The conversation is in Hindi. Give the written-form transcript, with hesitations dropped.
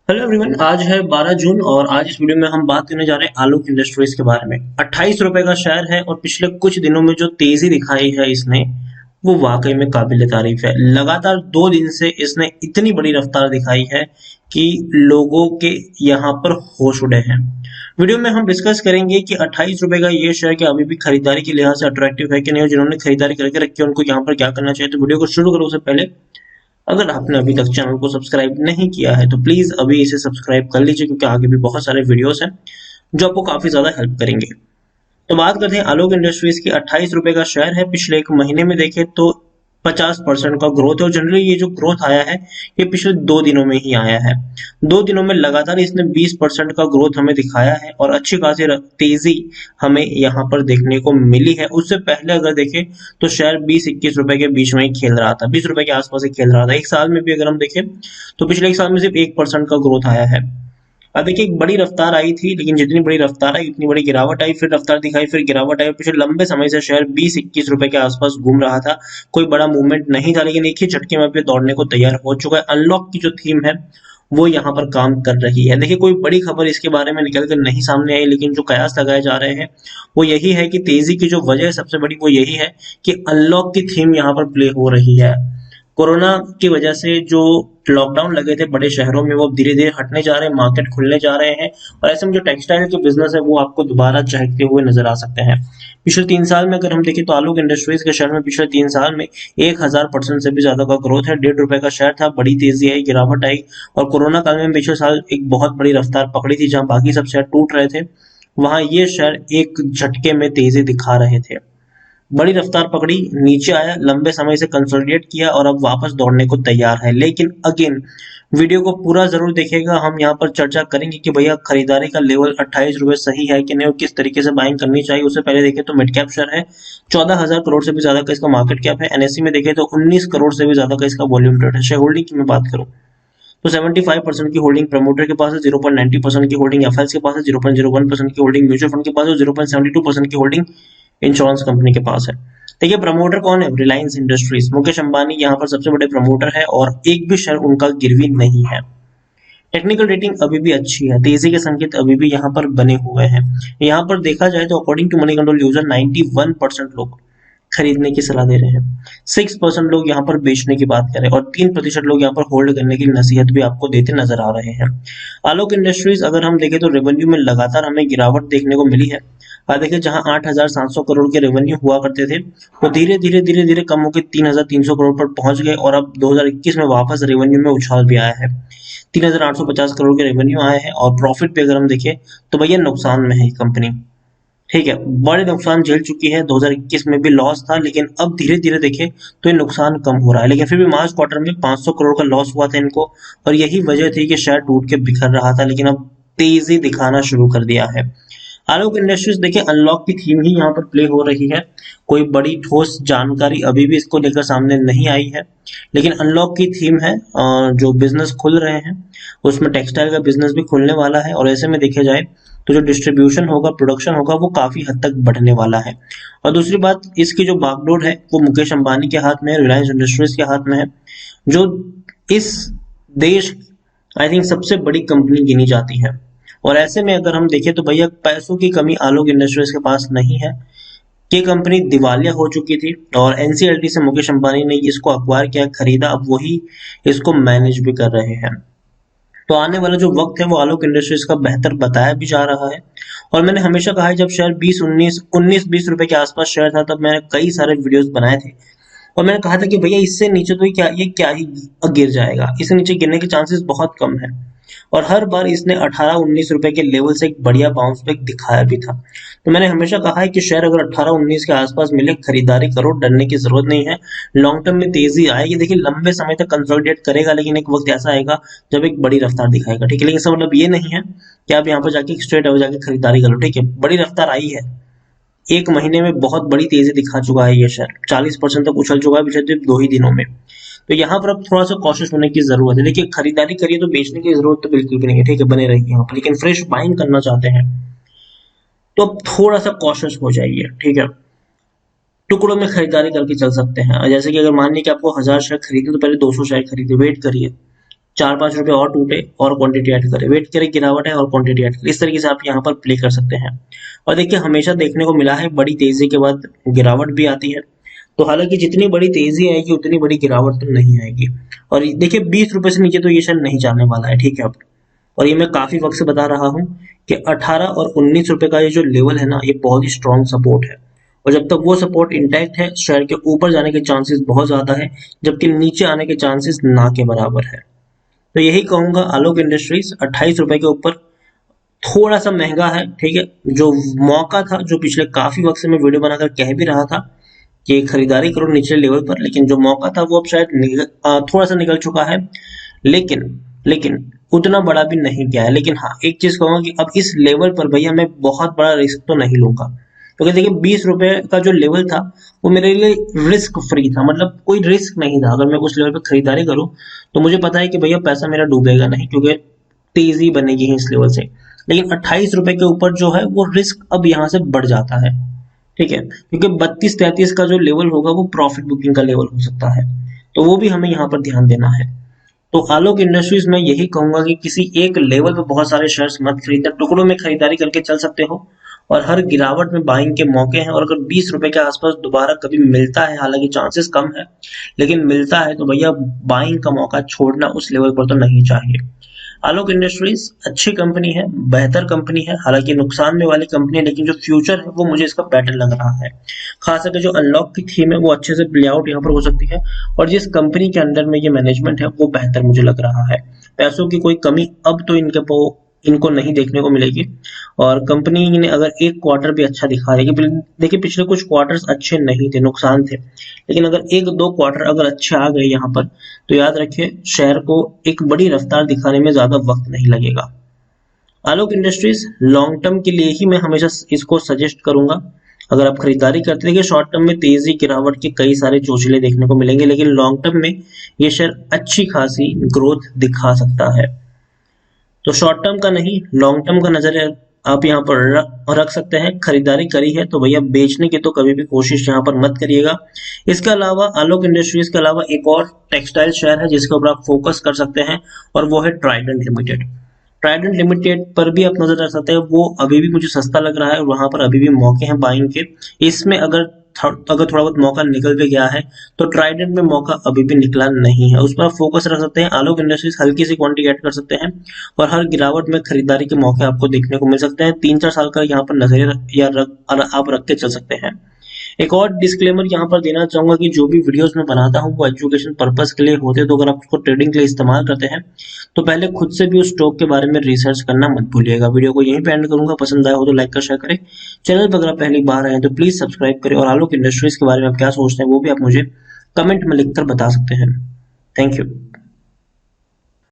Hello everyone. आज है 12 जून और आज इस वीडियो में हम बात करने जा रहे हैं आलोक इंडस्ट्रीज के बारे में। 28 रुपए का शेयर है और पिछले कुछ दिनों में जो तेजी दिखाई है इसने, वो वाकई में काबिल तारीफ है। लगातार 2 दिन से इसने इतनी बड़ी रफ्तार दिखाई है कि लोगों के यहाँ पर होश उड़े हैं। वीडियो में हम डिस्कस करेंगे कि 28 रुपए का ये शेयर क्या अभी भी खरीदारी के लिहाज से अट्रैक्टिव है कि नहीं, और जिन्होंने खरीदारी करके रखी है उनको यहाँ पर क्या करना चाहिए। तो वीडियो को शुरू करो उससे पहले अगर आपने अभी तक चैनल को सब्सक्राइब नहीं किया है तो प्लीज अभी इसे सब्सक्राइब कर लीजिए, क्योंकि आगे भी बहुत सारे वीडियोस हैं जो आपको काफी ज्यादा हेल्प करेंगे। तो बात करते हैं आलोक इंडस्ट्रीज की। 28 रुपए का शेयर है। पिछले एक महीने में देखें तो 50% का ग्रोथ है, और जनरली ये जो ग्रोथ आया है ये पिछले 2 दिनों में ही आया है। 2 दिनों में लगातार इसने 20% का ग्रोथ हमें दिखाया है और अच्छी खासी तेजी हमें यहाँ पर देखने को मिली है। उससे पहले अगर देखें तो शेयर 20-21 रुपए के बीच में ही खेल रहा था, 20 रुपए के आसपास ही खेल रहा था। एक साल में भी अगर हम देखें तो पिछले एक साल में सिर्फ 1% का ग्रोथ आया है। अब देखिए एक बड़ी रफ्तार आई थी, लेकिन जितनी बड़ी रफ्तार आई उतनी बड़ी गिरावट आई, फिर रफ्तार दिखाई, फिर गिरावट आई, और पिछले लंबे समय से शेयर 20-21 रुपए के आसपास घूम रहा था। कोई बड़ा मूवमेंट नहीं था, लेकिन एक ही झटके में पे दौड़ने को तैयार हो चुका है। अनलॉक की जो थीम है वो यहाँ पर काम कर रही है। देखिए कोई बड़ी खबर इसके बारे में निकल कर नहीं सामने आई, लेकिन जो कयास लगाए जा रहे हैं वो यही है कि तेजी की जो वजह है सबसे बड़ी वो यही है कि अनलॉक की थीम यहाँ पर प्ले हो रही है। कोरोना की वजह से जो लॉकडाउन लगे थे बड़े शहरों में वो धीरे धीरे हटने जा रहे हैं, मार्केट खुलने जा रहे हैं, और ऐसे में जो टेक्सटाइल के बिजनेस है वो आपको दोबारा चहकते हुए नजर आ सकते हैं। पिछले 3 साल में अगर हम देखें तो आलोक इंडस्ट्रीज के शेयर में पिछले 3 साल में 1000% से भी ज्यादा का ग्रोथ है। 1.5 रुपए का शेयर था, बड़ी तेजी आई, गिरावट आई, और कोरोना काल में पिछले साल एक बहुत बड़ी रफ्तार पकड़ी थी जहां बाकी सब शेयर टूट रहे थे, वहां ये शेयर एक झटके में तेजी दिखा रहे थे। बड़ी रफ्तार पकड़ी, नीचे आया, लंबे समय से कंसोलिडेट किया और अब वापस दौड़ने को तैयार है। लेकिन अगेन वीडियो को पूरा जरूर देखिएगा, हम यहाँ पर चर्चा करेंगे कि भैया खरीदारी का लेवल 28 रुपए सही है कि नहीं और किस तरीके से बाइंग करनी चाहिए। उससे पहले देखें तो मिड कैप शेयर है, 14,000 करोड़ से भी ज्यादा का इसका मार्केट कैप है। एनएससी में देखें तो 19 करोड़ से भी ज्यादा का इसका वॉल्यूम ट्रेड है। शेयर होल्डिंग की मैं बात करूं तो 75% की होल्डिंग प्रमोटर के पास है, 0.90% की होल्डिंग एफएल्स के पास है, 0.01% की होल्डिंग म्यूचुअल फंड के पास है, 0.72% की होल्डिंग इंश्योरेंस कंपनी के पास है। देखिए प्रमोटर कौन है? रिलायंस इंडस्ट्रीज, मुकेश अंबानी यहाँ पर सबसे बड़े प्रमोटर है और एक भी शेयर उनका गिरवी नहीं है। टेक्निकल रेटिंग अभी भी अच्छी है, तेजी के संकेत अभी भी यहाँ पर बने हुए हैं। यहाँ पर देखा जाए तो according to Moneycontrol user 91% लोग खरीदने की सलाह दे रहे हैं, 6% लोग यहाँ पर बेचने की बात करें, और 3% लोग यहाँ पर होल्ड करने की नसीहत भी आपको देते नजर आ रहे हैं। आलोक इंडस्ट्रीज अगर हम देखें तो रेवेन्यू में लगातार हमें गिरावट देखने को मिली है। देखिए जहां 8,700 करोड़ के रेवेन्यू हुआ करते थे वो धीरे धीरे कम होकर 3,300 करोड़ पर पहुंच गए, और अब 2021 में वापस रेवेन्यू में उछाल भी आया है। 3,850 करोड़ के रेवेन्यू आए हैं, और प्रॉफिट पे अगर हम देखें तो भैया नुकसान में है कंपनी। ठीक है, बड़े नुकसान झेल चुकी है। 2021 में भी लॉस था, लेकिन अब धीरे धीरे देखें तो ये नुकसान कम हो रहा है। लेकिन फिर भी मार्च क्वार्टर में 500 करोड़ का लॉस हुआ था इनको, और यही वजह थी कि शेयर टूट के बिखर रहा था, लेकिन अब तेजी दिखाना शुरू कर दिया है। आलोक इंडस्ट्रीज देखिए अनलॉक की थीम ही यहाँ पर प्ले हो रही है। कोई बड़ी ठोस जानकारी अभी भी इसको लेकर सामने नहीं आई है, लेकिन अनलॉक की थीम है। जो बिजनेस खुल रहे हैं उसमें टेक्सटाइल का बिजनेस भी खुलने वाला है, और ऐसे में देखा जाए तो जो डिस्ट्रीब्यूशन होगा, प्रोडक्शन होगा, वो काफी हद तक बढ़ने वाला है। और दूसरी बात, इसकी जो बागडोर है वो मुकेश अंबानी के हाथ में है, रिलायंस इंडस्ट्रीज के हाथ में है, जो इस देश आई थिंक सबसे बड़ी कंपनी गिनी जाती है। और ऐसे में अगर हम देखें तो भैया पैसों की कमी आलोक इंडस्ट्रीज के पास नहीं है। ये कंपनी दिवालिया हो चुकी थी और एनसीएलटी से मुकेश अंबानी ने इसको अक्वायर किया, खरीदा, अब वही इसको मैनेज भी कर रहे हैं। तो आने वाला जो वक्त है वो आलोक इंडस्ट्रीज का बेहतर बताया भी जा रहा है। और मैंने हमेशा कहा है, जब शेयर 20 के आसपास शेयर था तब मैंने कई सारे वीडियोस बनाए थे, और मैंने कहा था कि भैया इससे नीचे तो ये क्या ही गिर जाएगा, इससे नीचे गिरने के चांसेस बहुत कम है। और हर बार इसने 18-19 रुपए के लेवल से एक बढ़िया बाउंस बैक दिखाया भी था। तो मैंने हमेशा कहा है कि शेयर अगर 18-19 के आसपास मिले खरीदारी करो, डरने की जरूरत नहीं है। लॉन्ग टर्म में तेजी आएगी, देखिए लंबे समय तक कंसोलिडेट करेगा, लेकिन एक वक्त ऐसा आएगा जब एक बड़ी रफ्तार दिखाएगा। ठीक है, लेकिन इसका मतलब ये नहीं है कि आप यहाँ पर जाके स्ट्रेट अवे जाके खरीदारी करो। ठीक है, बड़ी रफ्तार आई है, एक महीने में बहुत बड़ी तेजी दिखा चुका है ये शेयर, 40% तक उछल चुका है पिछले 2 ही दिनों में। तो यहाँ पर अब थोड़ा सा कॉशियस होने की जरूरत है। देखिए खरीदारी करिए तो बेचने की जरूरत तो बिल्कुल भी नहीं है, ठीक है, बने रहिए यहाँ पर, लेकिन फ्रेश बाइंग करना चाहते हैं तो अब थोड़ा सा कॉशियस हो जाइए। ठीक है, टुकड़ों में खरीदारी करके चल सकते हैं। जैसे कि अगर मान लीजिए कि आपको 1000 शेयर खरीदे तो पहले 200 शेयर खरीदे, वेट करिए, 4-5 रुपए और टूटे और क्वांटिटी ऐड करे, वेट करे गिरावट है और क्वांटिटी ऐड करे, इस तरीके से आप यहाँ पर प्ले कर सकते हैं। और देखिए हमेशा देखने को मिला है बड़ी तेजी के बाद गिरावट भी आती है, तो हालांकि जितनी बड़ी तेजी आएगी उतनी बड़ी गिरावट तो नहीं आएगी। और देखिए 20 रुपए से नीचे तो ये शेयर नहीं जाने वाला है, ठीक है। अब और ये मैं काफी वक्त से बता रहा हूँ कि 18 और 19 रुपए का ये जो लेवल है ना, ये बहुत ही स्ट्रॉन्ग सपोर्ट है, और जब तक वो सपोर्ट इंटैक्ट है शेयर के ऊपर जाने के चांसेस बहुत ज्यादा है, जबकि नीचे आने के चांसेस ना के बराबर है। तो यही कहूंगा, आलोक इंडस्ट्रीज 28 रुपए के ऊपर थोड़ा सा महंगा है, ठीक है। जो मौका था, जो पिछले काफी वक्त से मैं वीडियो बनाकर कह भी रहा था कि खरीदारी करो निचले लेवल पर, लेकिन जो मौका था वो अब शायद थोड़ा सा निकल चुका है, लेकिन लेकिन उतना बड़ा भी नहीं गया है। लेकिन हाँ, एक चीज कहूंगा कि अब इस लेवल पर भैया मैं बहुत बड़ा रिस्क तो नहीं लूंगा, क्योंकि देखिए 20 रुपए का जो लेवल था वो मेरे लिए रिस्क फ्री था, मतलब कोई रिस्क नहीं था। अगर मैं उस लेवल पर खरीदारी करूं तो मुझे पता है कि भैया पैसा मेरा डूबेगा नहीं, क्योंकि तेजी बनेगी इस लेवल से। लेकिन 28 रुपए के ऊपर जो है वो रिस्क अब यहाँ से बढ़ जाता है, ठीक है, क्योंकि 32-33 का जो लेवल होगा वो प्रॉफिट बुकिंग का लेवल हो सकता है, तो वो भी हमें यहाँ पर ध्यान देना है। तो आलोक इंडस्ट्रीज में यही कहूंगा कि किसी एक लेवल पे बहुत सारे शेयर्स मत खरीदना, टुकड़ों में खरीदारी करके चल सकते हो, और हर गिरावट में बाइंग के मौके हैं। और अगर 20 रुपए के आसपास दोबारा कभी मिलता है, हालांकि चांसेस कम है लेकिन मिलता है, तो भैया बाइंग का मौका छोड़ना उस लेवल पर तो नहीं चाहिए। आलोक इंडस्ट्रीज अच्छी कंपनी है, बेहतर कंपनी है, हालांकि नुकसान में वाली कंपनी है, लेकिन जो फ्यूचर है वो मुझे इसका बेटर लग रहा है। खास करके जो अनलॉक की थीम है वो अच्छे से प्ले आउट यहाँ पर हो सकती है, और जिस कंपनी के अंडर में ये मैनेजमेंट है वो बेहतर मुझे लग रहा है। पैसों की कोई कमी अब तो इनको नहीं देखने को मिलेगी, और कंपनी ने अगर एक क्वार्टर भी अच्छा दिखा रही है, देखिए पिछले कुछ क्वार्टर्स अच्छे नहीं थे, नुकसान थे, लेकिन अगर एक दो क्वार्टर अगर अच्छे आ गए यहाँ पर, तो याद रखिए शेयर को एक बड़ी रफ्तार दिखाने में ज्यादा वक्त नहीं लगेगा। आलोक इंडस्ट्रीज लॉन्ग टर्म के लिए ही मैं हमेशा इसको सजेस्ट करूंगा। अगर आप खरीदारी करते देखिए शॉर्ट टर्म में तेजी गिरावट के कई सारे चोचले देखने को मिलेंगे, लेकिन लॉन्ग टर्म में ये शेयर अच्छी खासी ग्रोथ दिखा सकता है। तो शॉर्ट टर्म का नहीं, लॉन्ग टर्म का नजर आप यहाँ पर रख सकते हैं। खरीदारी करी है तो भैया बेचने की तो कभी भी कोशिश यहाँ पर मत करिएगा। इसके अलावा आलोक इंडस्ट्रीज के अलावा एक और टेक्सटाइल शेयर है जिसके ऊपर आप फोकस कर सकते हैं, और वो है ट्राइडेंट लिमिटेड। ट्राइडेंट लिमिटेड पर भी आप नजर रख सकते हैं, वो अभी भी मुझे सस्ता लग रहा है और वहां पर अभी भी मौके हैं बाइंग के। इसमें अगर थोड़ा बहुत मौका निकल भी गया है तो ट्राइडेंट में मौका अभी भी निकला नहीं है, उस पर फोकस रख सकते हैं। आलोक इंडस्ट्रीज हल्की सी क्वांटिटी ऐड कर सकते हैं, और हर गिरावट में खरीदारी के मौके आपको देखने को मिल सकते हैं। 3-4 साल का यहाँ पर नजरिया आप रख के चल सकते हैं। एक और डिस्क्लेमर यहाँ पर देना चाहूंगा कि जो भी वीडियोस मैं बनाता हूँ वो एजुकेशन पर्पस के लिए होते हैं, तो अगर आप उसको ट्रेडिंग के लिए इस्तेमाल करते हैं तो पहले खुद से भी उस स्टॉक के बारे में रिसर्च करना मत भूलिएगा। वीडियो को यहीं पे एंड करूंगा, पसंद आया हो तो लाइक कर शेयर करें। चैनल पर अगर आप पहली बार आए हैं तो प्लीज सब्सक्राइब करें, और आलोक इंडस्ट्रीज के बारे में आप क्या सोचते हैं वो भी आप मुझे कमेंट में लिखकर बता सकते हैं। Thank you.